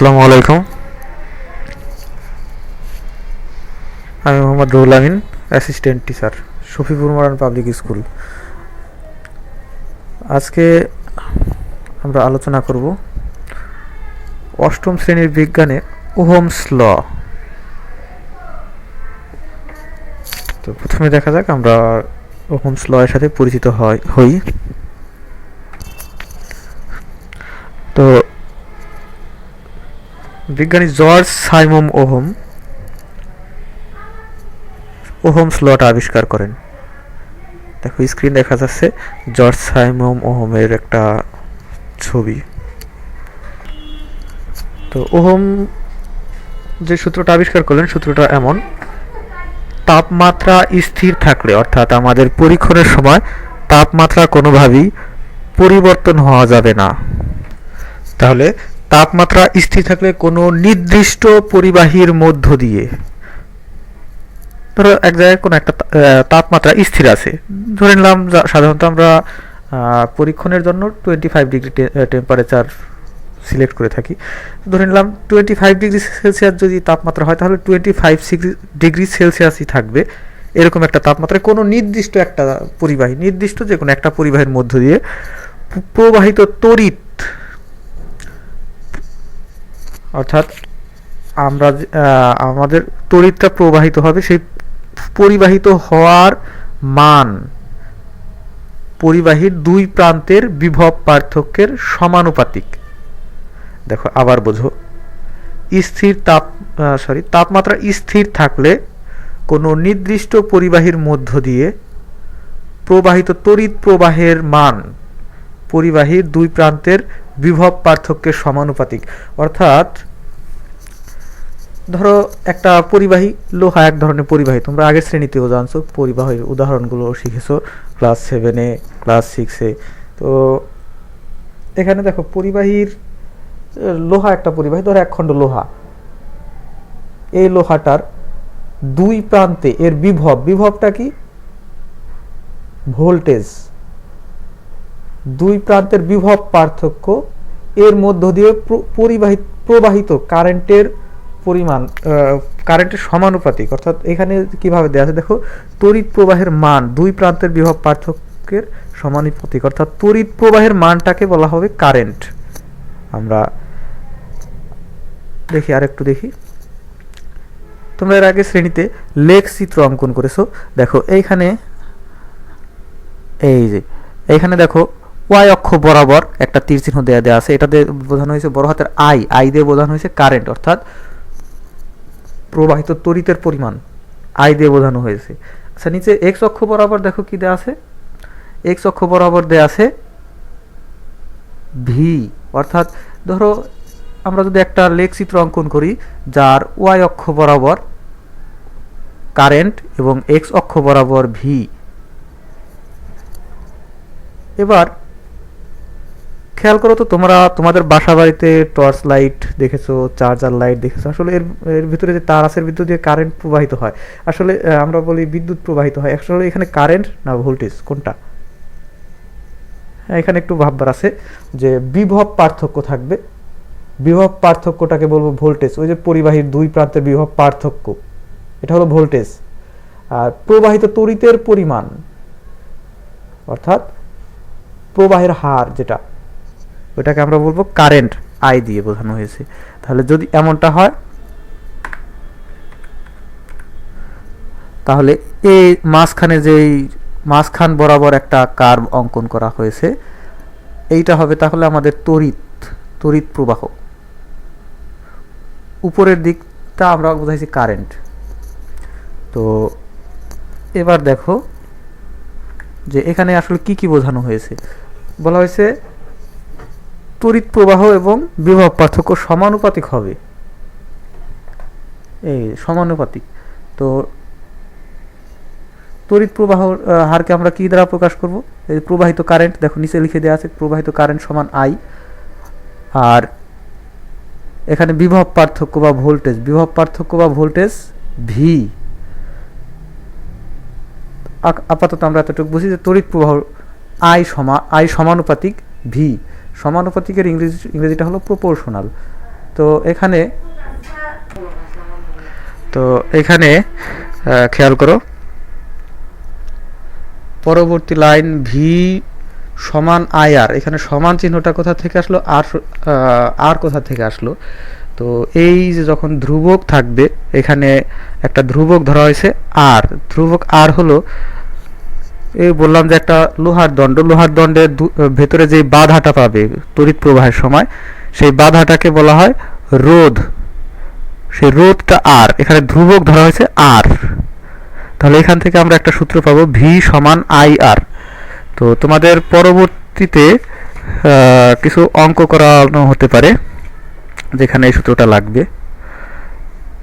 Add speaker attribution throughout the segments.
Speaker 1: আসসালামু আলাইকুম। আমি Mohammad Ruhul Amin, assistant teacher, Shafipur modern public school. আজকে আমরা আলোচনা করব অষ্টম শ্রেণীর বিজ্ঞানে ওহমস ল। তো প্রথমে দেখা যাক আমরা ওহমস ল এর সাথে পরিচিত হই। তো বিজ্ঞানী জর্জ সাইমন ওহমস লটা আবিষ্কার করেন। দেখো স্ক্রিন দেখা যাচ্ছে জর্জ সাইমন ওহমের একটা ছবি। তো ওহম যে সূত্রটা আবিষ্কার করলেন, সূত্রটা এমন: তাপমাত্রা স্থির থাকলে, অর্থাৎ আমাদের পরীক্ষণের সময় তাপমাত্রা কোনোভাবেই পরিবর্তন হওয়া যাবে না। তাহলে তাপমাত্রা স্থির থাকলে কোনো নির্দিষ্ট পরিবাহীর মধ্য দিয়ে, ধরো এক জায়গায় কোনো একটা তাপমাত্রা স্থির আছে, ধরে নিলাম সাধারণত আমরা পরীক্ষণের জন্য 25 ডিগ্রি টেম্পারেচার সিলেক্ট করে থাকি। ধরে নিলাম 25 ডিগ্রি সেলসিয়াস যদি তাপমাত্রা হয়, তাহলে 25 ডিগ্রি সেলসিয়াসই থাকবে। এরকম একটা তাপমাত্রায় কোনো নির্দিষ্ট একটা পরিবাহী, নির্দিষ্ট যে কোনো একটা পরিবাহীর মধ্য দিয়ে প্রবাহিত তড়িৎ, অর্থাৎ আমরা আমাদের তড়িৎটা প্রবাহিত হবে, সেই পরিবাহিত হওয়ার মান পরিবাহীর দুই প্রান্তের বিভব পার্থক্যের সমানুপাতিক। দেখো আবার বোঝো, তাপমাত্রা স্থির থাকলে কোনো নির্দিষ্ট পরিবাহীর মধ্য দিয়ে প্রবাহিত তড়িৎ প্রবাহের মান পরিবাহীর দুই প্রান্তের বিভব পার্থক্যের সমানুপাতিক। অর্থাৎ ধরো একটা পরিবাহী, লোহা এক ধরনের পরিবাহী, তোমরা আগের শ্রেণীতেও জানছো, পরিবাহীর উদাহরণগুলো শিখেছো ক্লাস 7-এ, ক্লাস 6-এ। তো এখানে দেখো পরিবাহীর লোহা একটা পরিবাহী, ধরো এক খণ্ড লোহা, এই লোহাটার দুই প্রান্তে এর বিভবটা কি? ভোল্টেজ। দুই প্রান্তের বিভব পার্থক্য, এর মধ্য দিয়ে প্রবাহিত কারেন্টের পরিমাণ কারেন্টের সমানুপাতিক। অর্থাৎ এখানে কিভাবে দেওয়া আছে দেখো, তড়িৎ প্রবাহের মান দুই প্রান্তের বিভব পার্থক্যের সমানুপাতিক, অর্থাৎ তড়িৎ প্রবাহের মানটাকে বলা হবে কারেন্ট। আমরা দেখি আরেকটু দেখি। তোমরা এর আগে শ্রেণীতে লেখ চিত্র অঙ্কন করেছো। দেখো এইখানে, এই যে এইখানে দেখো ওয়াই অক্ষ বরাবর একটা তীর চিহ্ন দেওয়া আছে, এটাতে বোঝানো হয়েছে বড় হাতের আই দিয়ে বোঝানো হয়েছে কারেন্ট, অর্থাৎ প্রবাহিত তড়িতের পরিমাণ আই দিয়ে বোঝানো হয়েছে। আচ্ছা, নিচে এক্স অক্ষ বরাবর দেখো কি দেওয়া আছে, এক্স অক্ষ বরাবর দেওয়া আছে ভি। অর্থাৎ ধরো আমরা যদি একটা লেখ চিত্র অঙ্কন করি যার ওয়াই অক্ষ বরাবর কারেন্ট এবং এক্স অক্ষ বরাবর ভি। এবার খেয়াল করো তো, তোমরা তোমাদের বাসা বাড়িতে টর্চ লাইট দেখেছো, চার্জার লাইট দেখেছো, আসলে এর ভিতরে যে তার আছে, বিদ্যুৎ দিয়ে কারেন্ট প্রবাহিত হয়। আসলে আমরা বলি বিদ্যুৎ প্রবাহিত হয়, আসলে এখানে কারেন্ট না ভোল্টেজ কোনটা? এখানে একটু ভাববার আছে যে বিভব পার্থক্য থাকবে, বিভব পার্থক্যটাকে বলবো ভোল্টেজ। ওই যে পরিবাহীর দুই প্রান্তের বিভব পার্থক্য, এটা হলো ভোল্টেজ। আর প্রবাহিত তড়িতের পরিমাণ, অর্থাৎ প্রবাহের হার যেটা, ওইটাকে আমরা বলবো কারেন্ট, আই দিয়ে বোঝানো হয়েছে। তাহলে যদি এমনটা হয়, তাহলে এই মাঝখানে যেই মাঝখান বরাবর একটা কার্ভ অঙ্কন করা হয়েছে, এইটা হবে তাহলে আমাদের তড়িৎ প্রবাহ। উপরের দিকটা আমরা বোঝাইছি কারেন্ট। তো এবার দেখো যে এখানে আসলে কি কি বোঝানো হয়েছে। বলা হয়েছে তড়িৎ প্রবাহ এবং বিভব পার্থক্য সমানুপাতিক হবে, এই সমানুপাতিক। তো তড়িৎ প্রবাহ হারকে আমরা কি দ্বারা প্রকাশ করব? এই প্রবাহিত কারেন্ট, দেখো নিচে লিখে দেওয়া আছে প্রবাহিত কারেন্ট সমান আই। আর এখানে বিভব পার্থক্য বা ভোল্টেজ ভি। আপাতত আমরা এতটুকু বুঝি যে তড়িৎ প্রবাহ আই সমানুপাতিক ভি। সমানুপাতিকের ইংরেজিটা হলো প্রপোর্শনাল। তো এখানে খেয়াল করো, পরবর্তী লাইন ভি সমান আই আর, এখানে সমান চিহ্নটা কোথা থেকে আসলো, আর কোথা থেকে আসলো? তো এই যে যখন ধ্রুবক থাকবে, এখানে একটা ধ্রুবক ধরা হয়েছে আর, ধ্রুবক আর হলো, এই বললাম যে একটা লোহার দণ্ডের ভেতরে যে বাধাটা পাবে তড়িৎ প্রবাহের সময়, সেই বাধাটাকে বলা হয় রোধ। সেই রোধটা আর, এখানে ধ্রুবক ধরা হয়েছে আর। তাহলে এখান থেকে আমরা একটা সূত্র পাবো ভি সমান আই আর। তো তোমাদের পরবর্তীতে কিছু অঙ্ক করানো হতে পারে যেখানে এই সূত্রটা লাগবে।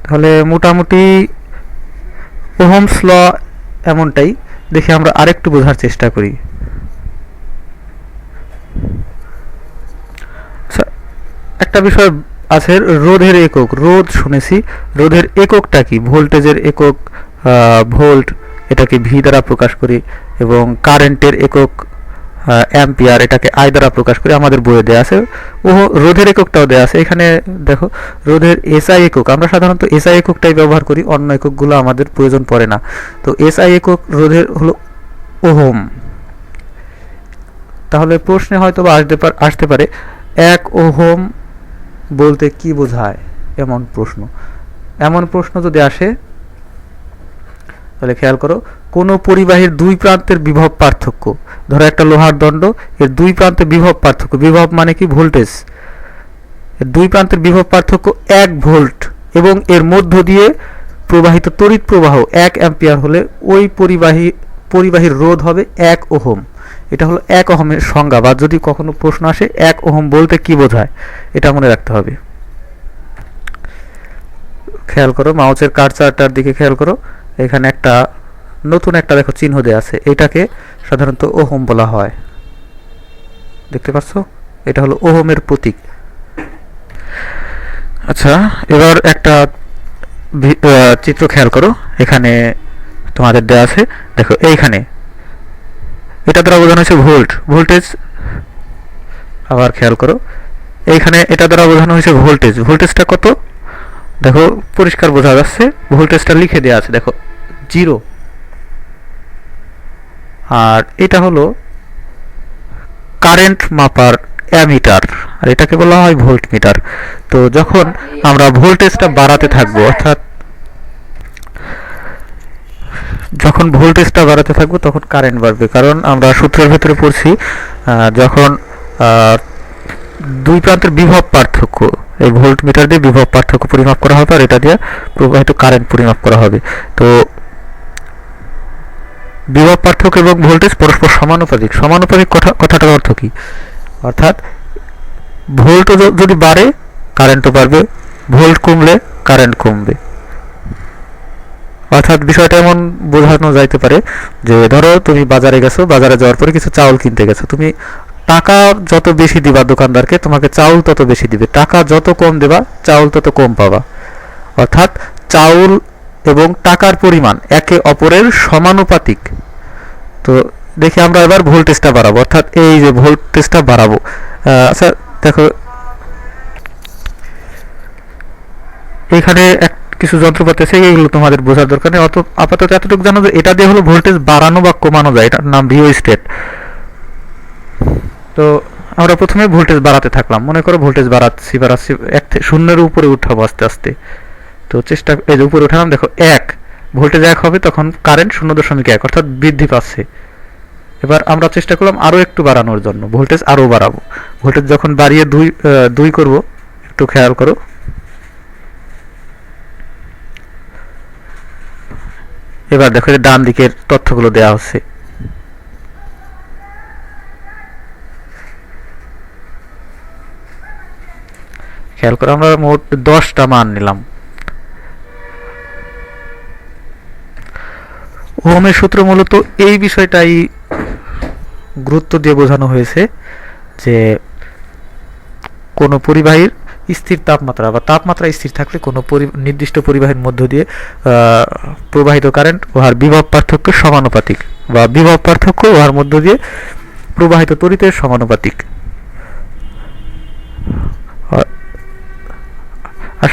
Speaker 1: তাহলে মোটামুটি ওহমস ল এমনটাই। দেখি আমরা আরেকটু বোঝার চেষ্টা করি। একটা বিষয় আছে, রোধের একক। রোধ শুনেছি, রোধের এককটা কি? ভোল্টেজের একক ভোল্ট, এটাকে ভি দ্বারা প্রকাশ করি, এবং কারেন্টের একক অ্যাম্পিয়ার, এটাকে আই দ্বারা প্রকাশ করি, আমাদের বইয়ে দেওয়া আছে। ও রোধের এককটাও দেওয়া আছে। এখানে দেখো রোধের এসআই একক, আমরা সাধারণত এসআই এককটাই ব্যবহার করি, অন্য এককগুলো আমাদের প্রয়োজন পড়ে না। তো এসআই একক রোধের হলো ওহম। তাহলে প্রশ্নে হয়তো বা আসতে পারে 1 ওহম বলতে কি বোঝায়, এমন প্রশ্ন যদি আসে তাহলে খেয়াল করো, কোন পরিবাহীর দুই প্রান্তের বিভব পার্থক্য, ধরো একটা লোহার দণ্ড, এর দুই প্রান্তের বিভব পার্থক্য, বিভব মানে কি ভোল্টেজ, এর দুই প্রান্তের বিভব পার্থক্য 1 ভোল্ট এবং এর মধ্য দিয়ে প্রবাহিত তড়িৎ প্রবাহ 1 অ্যাম্পিয়ার হলে ওই পরিবাহীর রোধ হবে 1 ওহম। এটা হলো 1 ওহমের সংজ্ঞা, বা যদি কখনো প্রশ্ন আসে 1 ওহম বলতে কি বোঝায়, এটা মনে রাখতে হবে। খেয়াল করো মাউসের কার্সারটার দিকে খেয়াল করো, এখানে একটা নতুন একটা দেখো চিহ্ন দেয়া আছে, এটাকে সাধারণত ওহম বলা হয়। দেখতে পাচ্ছ, এটা হলো ওহমের প্রতীক। আচ্ছা, এবার একটা চিত্র খেয়াল করো, এখানে তোমাদের দেয়া আছে, দেখো এইখানে এটা দ্বারা বোঝানো হয়েছে ভোল্টেজ। আবার খেয়াল করো, এইখানে এটা দ্বারা বোঝানো হয়েছে ভোল্টেজটা কত, দেখো পরিষ্কার বোঝা যাচ্ছে, ভোল্টেজটা লিখে দেওয়া আছে, দেখো 0। আর এটা হলো কারেন্ট মাপার অ্যামিটার, আর এটাকে বলা হয় ভোল্টমিটার। তো যখন আমরা ভোল্টেজটা বাড়াতে থাকবো, অর্থাৎ যখন ভোল্টেজটা বাড়াতে থাকবো তখন কারেন্ট বাড়বে, কারণ আমরা সূত্রের ভেতরে পড়ছি যখন দুই প্রান্তের বিভব পার্থক্য, এই ভোল্টমিটার দিয়ে বিভব পার্থক্য পরিমাপ করা হবে, আর এটা দিয়ে প্রবাহিত কারেন্ট পরিমাপ করা হবে। তো বিভব পার্থক্য এবং ভোল্টেজ পরস্পর সমানুপাতিক। কথাটার অর্থ কি? অর্থাৎ ভোল্ট যদি বাড়ে কারেন্টও বাড়বে, ভোল্ট কমলে কারেন্ট কমবে। অর্থাৎ বিষয়টা এমন বোঝানো যাইতে পারে যে ধরো তুমি বাজারে গেছো, বাজারে যাওয়ার পরে কিছু চাউল কিনতে গেছো, তুমি টাকা যত বেশি দিবা দোকানদারকে, তোমাকে চাউল তত বেশি দিবে, টাকা যত কম দেবা চাউল তত কম পাবা। অর্থাৎ চাউল এবং টাকার পরিমাণ একে অপরের সমানুপাতিক। তো দেখি আমরা এবার ভোল্টেজটা বাড়াবো, অর্থাৎ এই যে ভোল্টেজটা বাড়াবো। আচ্ছা দেখো, এখানে কিছু যন্ত্রপাতি আছে, এগুলো তোমাদের বোঝার দরকার নেই, আপাতত এতটুকু জানো যে এটা দিয়ে হলো ভোল্টেজ বাড়ানো বা কমানো যায়, এটার নাম রিওস্ট্যাট। তো আমরা প্রথমে ভোল্টেজ বাড়াতে থাকলাম, মনে করো ভোল্টেজ বাড়াচ্ছি 0-এর উপরে উঠাবো আস্তে আস্তে। তো এই যে উপরে উঠালাম, দেখো 1 ভোল্টেজ 1 হবে, তখন কারেন্ট 0.1 অর্থাৎ বৃদ্ধি পাচ্ছে। এবার আমরা চেষ্টা করলাম আরো একটু বাড়ানোর জন্য, ভোল্টেজ আরো বাড়াবো। ভোল্টেজ যখন বাড়িয়ে 2 করব, একটু খেয়াল করো, এবার দেখো ডান দিকের তথ্যগুলো দেওয়া হচ্ছে। খেয়াল করো, আমরা মোট 10টা মান নিলাম। ওহমের সূত্র মূলত এই বিষয়টাই গুরুত্ব দিয়ে বোঝানো হয়েছে যে কোনো পরিবাহীর স্থির তাপমাত্রা বা তাপমাত্রা স্থির থাকলে কোনো নির্দিষ্ট পরিবাহীর মধ্য দিয়ে প্রবাহিত কারেন্ট উহার বিভব পার্থক্য সমানুপাতিক, বা বিভব পার্থক্য উহার মধ্য দিয়ে প্রবাহিত তড়িতের সমানুপাতিক।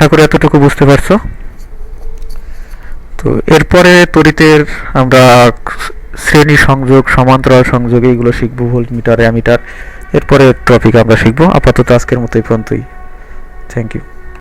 Speaker 1: আশা করি এতটুকু বুঝতে পারছো। তো এরপরে তড়িতের আমরা শ্রেণী সংযোগ, সমান্তরাল সংযোগ এইগুলো শিখবো, ভোল্টমিটার, অ্যামিটার। এরপরে টপিক আমরা শিখবো। আপাতত আজকের মতো এই পর্যন্তই। Thank you.